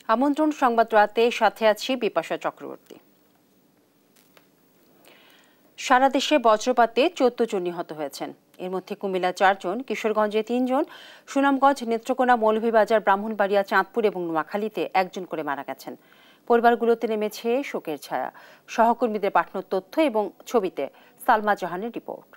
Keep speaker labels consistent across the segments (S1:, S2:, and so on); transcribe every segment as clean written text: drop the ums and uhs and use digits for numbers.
S1: আমন্ত্রণ সংবাদ রাতে, সাথে আছি বিপাশা চক্রবর্তী। সারা দেশে বজ্রপাতে 14 জন নিহত হয়েছেন। এর মধ্যে কুমিল্লা 4 জন, কিশোরগঞ্জে 3 জন, সুনামগঞ্জ, নেত্রকোনা, মৌলভীবাজার, ব্রাহ্মণবাড়িয়া, চাঁদপুর এবং নোয়াখালীতে 1 জন করে মারা গেছেন। পরিবারগুলোতে নেমেছে শোকের ছায়া। সহকর্মীদের পাঠানো তথ্য এবং ছবিতে সালমা জাহানের রিপোর্ট।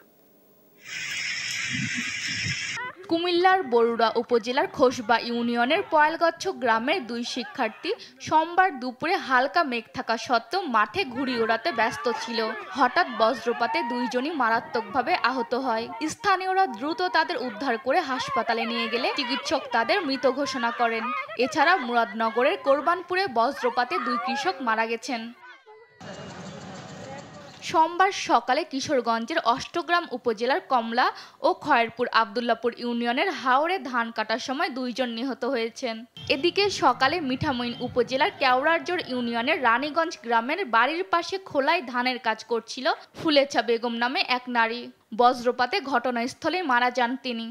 S2: কুমিল্লার বরুড়া উপজেলার খোসবা ইউনিয়নের পয়ালগচ্ছ গ্রামের 2 শিক্ষার্থী সোমবার দুপুরে হালকা মেঘ থাকা সত্ত্বেও মাঠে ঘুড়ি ওড়াতে ব্যস্ত ছিল। হঠাৎ বজ্রপাতে 2 জনই মারাত্মকভাবে আহত হয়। স্থানীয়রা দ্রুত তাদের উদ্ধার করে হাসপাতালে নিয়ে গেলে চিকিৎসক তাদের মৃত ঘোষণা করেন। এছাড়া মুরাদনগরের কোরবানপুরে বজ্রপাতে 2 কৃষক মারা গেছেন। সোমবার সকালে কিশোরগঞ্জের অষ্টগ্রাম উপজেলার কমলা ও খয়েরপুর আবদুল্লাপুর ইউনিয়নের হাওরে ধান কাটার সময় 2 জন নিহত হয়েছেন। এদিকে সকালে মিঠামইন উপজেলার কেওড়ারজোর ইউনিয়নের রানীগঞ্জ গ্রামের বাড়ির পাশে খোলায় ধানের কাজ করছিল ফুলেছা বেগম নামে এক নারী। বজ্রপাতে ঘটনাস্থলে মারা যান তিনি।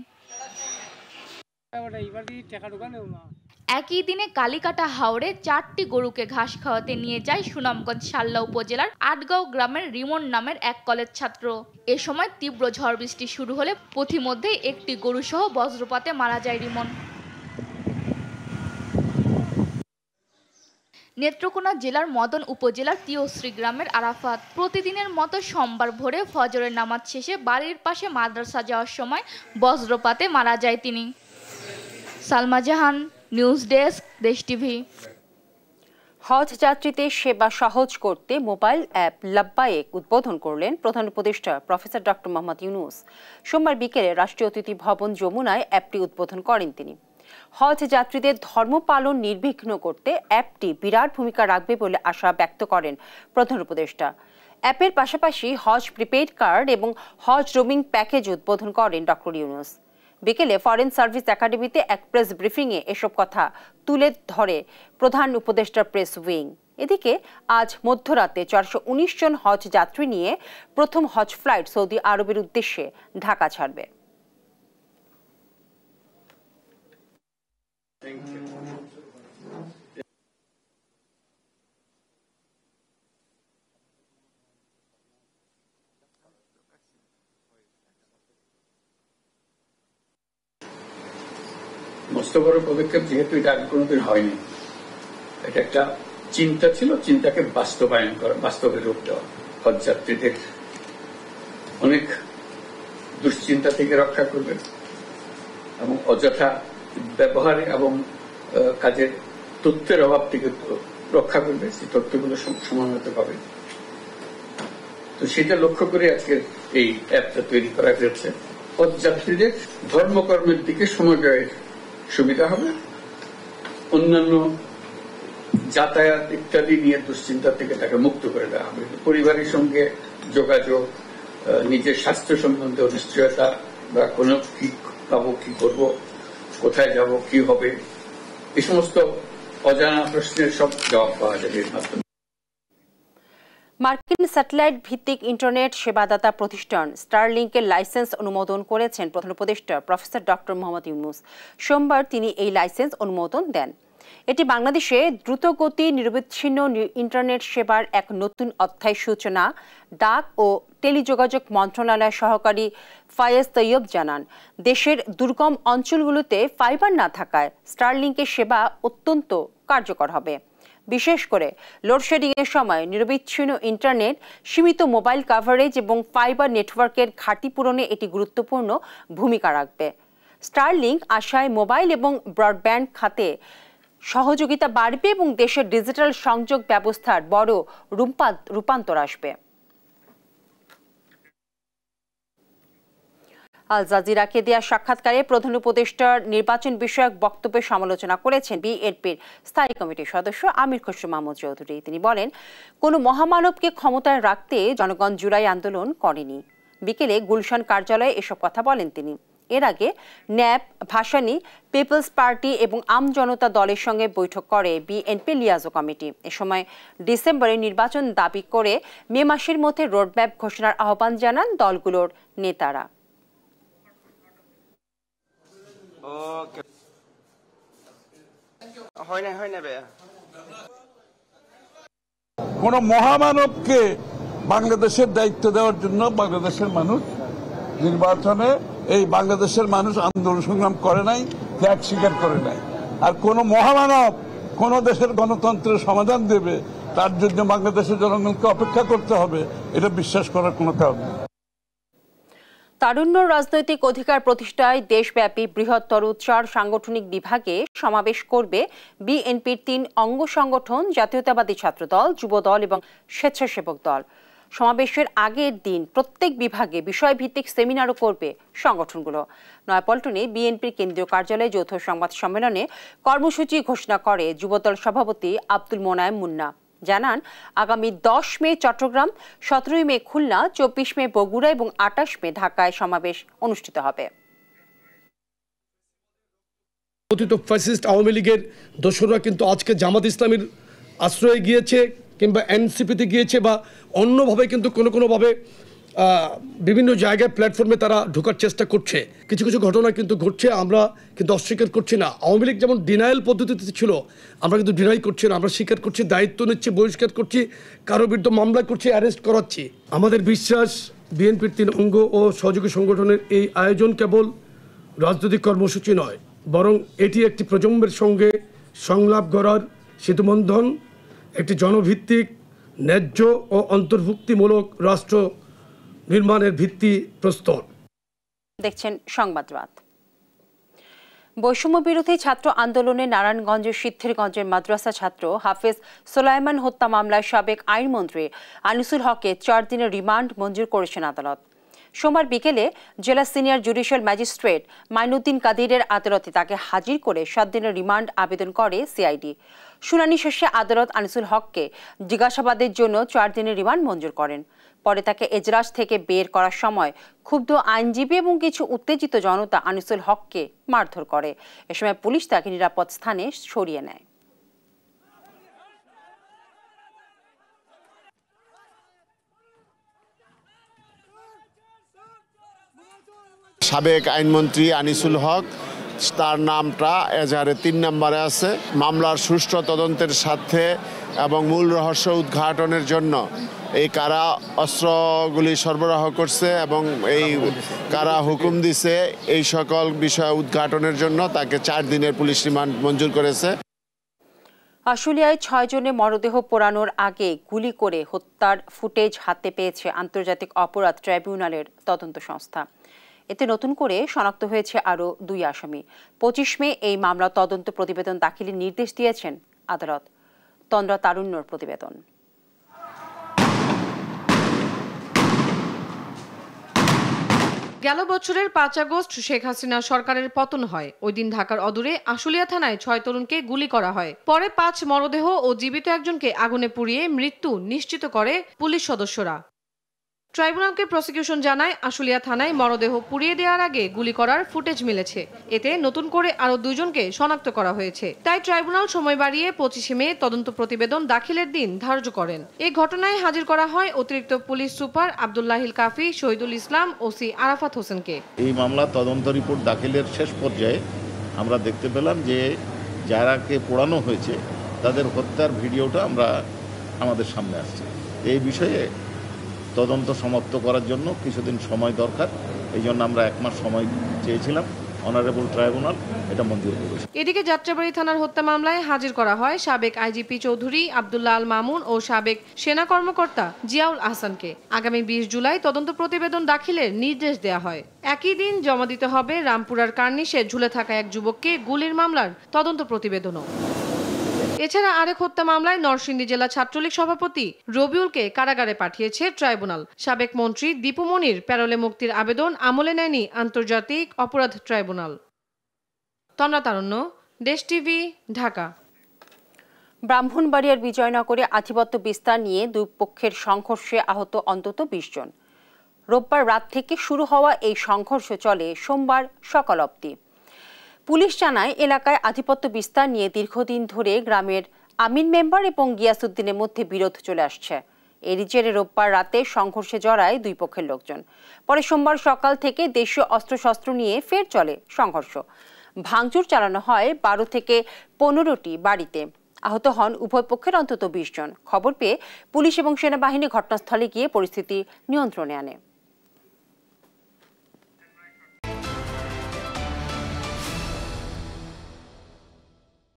S2: একই দিনে কালিকাটা হাওরে 4টি গরুকে ঘাস খাওয়াতে নিয়ে যায় সুনামগঞ্জ শাল্লা উপজেলার আটগাঁও গ্রামের রিমন নামের এক কলেজ ছাত্র। এ সময় তীব্র ঝড় বৃষ্টি শুরু হলে পথিমধ্যেই একটি গরু সহ বজ্রপাতে মারা যায় রিমন। নেত্রকোনা জেলার মদন উপজেলার তিয়শ্রী গ্রামের আরাফাত প্রতিদিনের মতো সোমবার ভোরে ফজরের নামাজ শেষে বাড়ির পাশে মাদ্রাসা যাওয়ার সময় বজ্রপাতে মারা যায় তিনি। সালমা জাহান, নিউজ ডেস্ক, দেশ টিভি।
S1: হজ যাত্রীদের সেবা সহজ করতে মোবাইল অ্যাপ লাব্বায়েক উদ্বোধন করলেন প্রধান উপদেষ্টা প্রফেসর ডক্টর মোহাম্মদ ইউনূস। সোমবার বিকেলে রাষ্ট্রীয় অতিথি ভবন যমুনায় অ্যাপটি উদ্বোধন করেন তিনি। হজ যাত্রীদের ধর্ম পালন নির্বিঘ্ন করতে অ্যাপটি বিরাট ভূমিকা রাখবে বলে আশা ব্যক্ত করেন প্রধান উপদেষ্টা। অ্যাপের পাশাপাশি হজ প্রিপেইড কার্ড এবং হজ রোমিং প্যাকেজ উদ্বোধন করেন ডক্টর ইউনূস। বিকেলে ফরেন সার্ভিস একাডেমিতে এক প্রেস ব্রিফিংয়ে এসব কথা তুলে ধরে প্রধান উপদেষ্টার প্রেস উইং। এদিকে আজ মধ্যরাতে 419 জন হজ যাত্রী নিয়ে প্রথম হজ ফ্লাইট সৌদি আরবের উদ্দেশ্যে ঢাকা ছাড়বে।
S3: মস্ত বড় পদক্ষেপ, যেহেতু এটা আগে কোনোদিন হয়নি। এটা একটা চিন্তা ছিল, চিন্তাকে বাস্তবায়ন করা, বাস্তবে রূপ দেওয়া, হজ যাত্রীদের অনেক দুশ্চিন্তা থেকে রক্ষা করবে এবং অযথা ব্যবহার এবং কাজের তথ্যের অভাব থেকে রক্ষা করবে। সেই তথ্যগুলো সময়মতো পাবে। তো সেটা লক্ষ্য করে আজকের এই অ্যাপটা তৈরি করা হয়েছে। হজ যাত্রীদের ধর্মকর্মের দিকে সময় ব্যয়ের সুবিধা হবে, অন্যান্য যাতায়াত ইত্যাদি নিয়ে দুশ্চিন্তা থেকে তাকে মুক্ত করে দেওয়া হবে। পরিবারের সঙ্গে যোগাযোগ, নিজের স্বাস্থ্য সম্বন্ধে অনিশ্চয়তা বা কোনো কি পাবো, কি করব, কোথায় যাব, কি হবে, এই সমস্ত অজানা প্রশ্নের সব জবাব পাওয়া যাবে এর মাধ্যমে।
S1: মার্কিন স্যাটেলাইট ভিত্তিক ইন্টারনেট সেবাদাতা প্রতিষ্ঠান স্টারলিংকের লাইসেন্স অনুমোদন করেছেন প্রধান উপদেষ্টা প্রফেসর ডক্টর মোহাম্মদ ইউনূস। সোমবার তিনি এই লাইসেন্স অনুমোদন দেন। এটি বাংলাদেশে দ্রুতগতি নিরবিচ্ছিন্ন ইন্টারনেট সেবার এক নতুন অধ্যায় সূচনা, ডাক ও টেলিযোগাযোগ মন্ত্রণালয়ের সহকারী ফায়েজ তৈয়ব জানান। দেশের দুর্গম অঞ্চলগুলোতে ফাইবার না থাকায় স্টারলিংকের সেবা অত্যন্ত কার্যকর হবে। বিশেষ করে লোডশেডিং এর সময় নিরবিচ্ছিন্ন ইন্টারনেট, সীমিত মোবাইল কভারেজ এবং ফাইবার নেটওয়ার্কের ঘাটতি পূরণে এটি গুরুত্বপূর্ণ ভূমিকা রাখবে। স্টারলিংক আশায় মোবাইল এবং ব্রডব্যান্ড খাতে সহযোগিতা বাড়বে এবং দেশের ডিজিটাল সংযোগ ব্যবস্থার বড় রূপান্তর আসবে। আল জাজিরাকে দেয়া সাক্ষাৎকারে প্রধান উপদেষ্টার নির্বাচন বিষয়ক বক্তব্যের সমালোচনা করেছেন বিএনপির স্থায়ী কমিটির সদস্য আমির খসরু মাহমুদ চৌধুরী। তিনি বলেন, কোনো মহামানবকে ক্ষমতায় রাখতে জনগণ জুলাই আন্দোলন করেনি। বিকেলে গুলশান কার্যালয়ে এসব কথা বলেন তিনি। এর আগে ন্যাপ, ভাসানী, পিপলস পার্টি এবং আম জনতা দলের সঙ্গে বৈঠক করে বিএনপি লিয়াজো কমিটি। এ সময় ডিসেম্বরে নির্বাচন দাবি করে মে মাসের মধ্যে রোডম্যাপ ঘোষণার আহ্বান জানান দলগুলোর নেতারা।
S4: হয় না ভাইয়া। কোনো মহামানবকে বাংলাদেশের দায়িত্ব দেওয়ার জন্য বাংলাদেশের মানুষ নির্বাচনে এই বাংলাদেশের মানুষ আন্দোলন সংগ্রাম করে নাই, ত্যাগ স্বীকার করে নাই। আর কোন মহামানব কোন দেশের গণতন্ত্রের সমাধান দেবে তার জন্য বাংলাদেশের জনগণকে অপেক্ষা করতে হবে, এটা বিশ্বাস করার কোনো কারণ নেই।
S1: তারুণ্য রাজনৈতিক অধিকার প্রতিষ্ঠায় দেশব্যাপী বৃহত্তর 4 সাংগঠনিক বিভাগে সমাবেশ করবে বিএনপির 3 অঙ্গ সংগঠন জাতীয়তাবাদী ছাত্রদল, যুবদল এবং স্বেচ্ছাসেবক দল। সমাবেশের আগের দিন প্রত্যেক বিভাগে বিষয়ভিত্তিক সেমিনারও করবে সংগঠনগুলো। নয়াপল্টনে বিএনপির কেন্দ্রীয় কার্যালয়ে যৌথ সংবাদ সম্মেলনে কর্মসূচি ঘোষণা করে যুবদল সভাপতি আব্দুল মোনায়েম মুন্না। জানান, আগামী 10 মে চট্টগ্রাম, 17 মে খুলনা, 24 মে বগুড়া এবং 28 মে ঢাকায় সমাবেশ অনুষ্ঠিত হবে।
S5: কথিত ফ্যাসিস্ট আওয়ামী লীগের দোসররা কিন্তু আজকে জামাত ইসলামীর আশ্রয়ে গিয়েছে কিংবা এনসিপিতে গিয়েছে বা অন্যভাবে কিন্তু কোনোভাবে বিভিন্ন জায়গায় প্ল্যাটফর্মে তারা ঢোকার চেষ্টা করছে। কিছু কিছু ঘটনা কিন্তু ঘটছে, আমরা কিন্তু অস্বীকার করছি না। আওয়ামী লীগ যেমন ডিনায়াল পদ্ধতিতে ছিল, আমরা কিন্তু ডিনাই করছি না, আমরা স্বীকার করছি, দায়িত্ব নিচ্ছি, বহিষ্কার করছি, কারো বিরুদ্ধে মামলা করছি, অ্যারেস্ট করাচ্ছি। আমাদের বিশ্বাস বিএনপির 3 অঙ্গ ও সহযোগী সংগঠনের এই আয়োজন কেবল রাজনৈতিক কর্মসূচি নয়, বরং এটি একটি প্রজন্মের সঙ্গে সংলাপ গড়ার সেতুবন্ধন, একটি জনভিত্তিক ন্যায্য ও অন্তর্ভুক্তিমূলক রাষ্ট্র নির্মাণের ভিত্তি প্রস্তর।
S1: দেখছেন সংবাদরাত। বৈষম্য বিরোধী ছাত্র আন্দোলনে নারায়ণগঞ্জের সিদ্ধিরগঞ্জের মাদ্রাসা ছাত্র হাফেজ সোলাইমান হত্যা মামলায় সাবেক আইনমন্ত্রী আনিসুল হককে 4 দিনের রিমান্ড মঞ্জুর করেছেন আদালত। সোমবার বিকেলে জেলা সিনিয়র জুডিশিয়াল ম্যাজিস্ট্রেট মাইনুদ্দিন কাদিরের আদালতে তাকে হাজির করে 7 দিনের রিমান্ড আবেদন করে সিআইডি। শুনানি শেষে আদালত আনিসুল হককে জিজ্ঞাসাবাদের জন্য 4 দিনের রিমান্ড মঞ্জুর করেন। পরে তাকে এজলাস থেকে বের করার সময় ক্ষুব্ধ আইনজীবী এবং কিছু উত্তেজিত জনতা আনিসুল হককে মারধর করে। এ সময় পুলিশ তাকে নিরাপদ স্থানে সরিয়ে নেয়।
S6: সাবেক আইনমন্ত্রী আনিসুল হক, তার নামটা এজাহারে 3 নম্বরে আছে। মামলার সুষ্ঠু তদন্তের স্বার্থে এবং মূল রহস্য উদ্ঘাটনের জন্য এই কারা অস্ত্রগুলি সরবরাহ করছে এবং এই কারা হুকুম দিছে, এই সকল বিষয় উদ্ঘাটনের জন্য তাকে 4 দিনের পুলিশ রিমান্ড মঞ্জুর করেছে।
S1: আশুলিয়ায় 6 জনের মরদেহ পোড়ানোর আগে গুলি করে হত্যার ফুটেজ হাতে পেয়েছে আন্তর্জাতিক অপরাধ ট্রাইব্যুনালের তদন্ত সংস্থা। এতে নতুন করে শনাক্ত হয়েছে আরও 2 আসামি। 25 মে এই মামলা তদন্ত প্রতিবেদন দাখিলের নির্দেশ দিয়েছেন আদালত। তন্দ্রা তারুণ্যর প্রতিবেদন।
S7: গেল বছরের 5 আগস্ট শেখ হাসিনা সরকারের পতন হয়। ওই দিন ঢাকার অদূরে আশুলিয়া থানায় 6 তরুণকে গুলি করা হয়। পরে 5 মরদেহ ও জীবিত একজনকে আগুনে পুড়িয়ে মৃত্যু নিশ্চিত করে পুলিশ সদস্যরা। ট্রাইব্যুনালকে প্রসিকিউশন জানায়, আশুলিয়া থানায় মরদেহ পুড়িয়ে দেওয়ার আগে গুলি করার ফুটেজ মিলেছে। এতে নতুন করে আরও 2 জনকে শনাক্ত করা হয়েছে। তাই ট্রাইব্যুনাল সময় বাড়িয়ে 25 মে তদন্ত প্রতিবেদন দাখিলের দিন ধার্য করেন। এই ঘটনায় হাজির করা হয় অতিরিক্ত পুলিশ সুপার আব্দুল্লাহিল কাফি, শহীদুল ইসলাম, ওসি আরাফাত হোসেনকে।
S8: এই মামলা তদন্ত রিপোর্ট দাখিলের শেষ পর্যায়ে আমরা দেখতে পেলাম যে যারাকে পোড়ানো হয়েছে তাদের হত্যার ভিডিওটা আমাদের সামনে আসছে। এই বিষয়ে তদন্ত সমাপ্ত করার জন্য কিছুদিন সময় দরকার, এই জন্য আমরা 1 মাস সময় চেয়েছিলাম। অনারেবল ট্রাইব্যুনাল এটা মঞ্জুর করেছে।
S7: এদিকে যাত্রাবাড়ী থানার হত্যা মামলায় হাজির করা হয় সাবেক আইজিপি চৌধুরী আব্দুল্লাহ আল মামুন ও সাবেক সেনা কর্মকর্তা জিয়াউল আহসানকে। আগামী 20 জুলাই তদন্ত প্রতিবেদন দাখিলের নির্দেশ দেওয়া হয়। একই দিন জমা দিতে হবে রামপুরার কার্নিশে ঝুলে থাকা এক যুবককে গুলির মামলার তদন্ত প্রতিবেদনও। এছাড়া আরেক হত্যা মামলায় নরসিংদী জেলা ছাত্রলীগ সভাপতি রবিউলকে কারাগারে পাঠিয়েছে ট্রাইব্যুনাল। সাবেক মন্ত্রী দীপু মনির প্যারোলে মুক্তির আবেদন আমলে নেয়নি আন্তর্জাতিক অপরাধ ট্রাইব্যুনাল। তন্দ্রা তারুণ্য, দেশ টিভি, ঢাকা।
S1: ব্রাহ্মণবাড়িয়ার বিজয়নগরে আধিপত্য বিস্তার নিয়ে 2 পক্ষের সংঘর্ষে আহত অন্তত 20 জন। রোববার রাত থেকে শুরু হওয়া এই সংঘর্ষ চলে সোমবার সকাল অবধি। পুলিশ জানায়, এলাকায় আধিপত্য বিস্তার নিয়ে দীর্ঘদিন ধরে গ্রামের আমিন মেম্বার এবং গিয়াসউদ্দিনের মধ্যে বিরোধ চলে আসছে। এরই জেরে রোববার রাতে সংঘর্ষে জড়ায় 2 পক্ষের লোকজন। পরে সোমবার সকাল থেকে দেশীয় অস্ত্রশস্ত্র নিয়ে ফের চলে সংঘর্ষ। ভাঙচুর চালানো হয় 12 থেকে 15টি বাড়িতে। আহত হন উভয় পক্ষের অন্তত 20 জন। খবর পেয়ে পুলিশ এবং সেনাবাহিনী ঘটনাস্থলে গিয়ে পরিস্থিতি নিয়ন্ত্রণে আনে।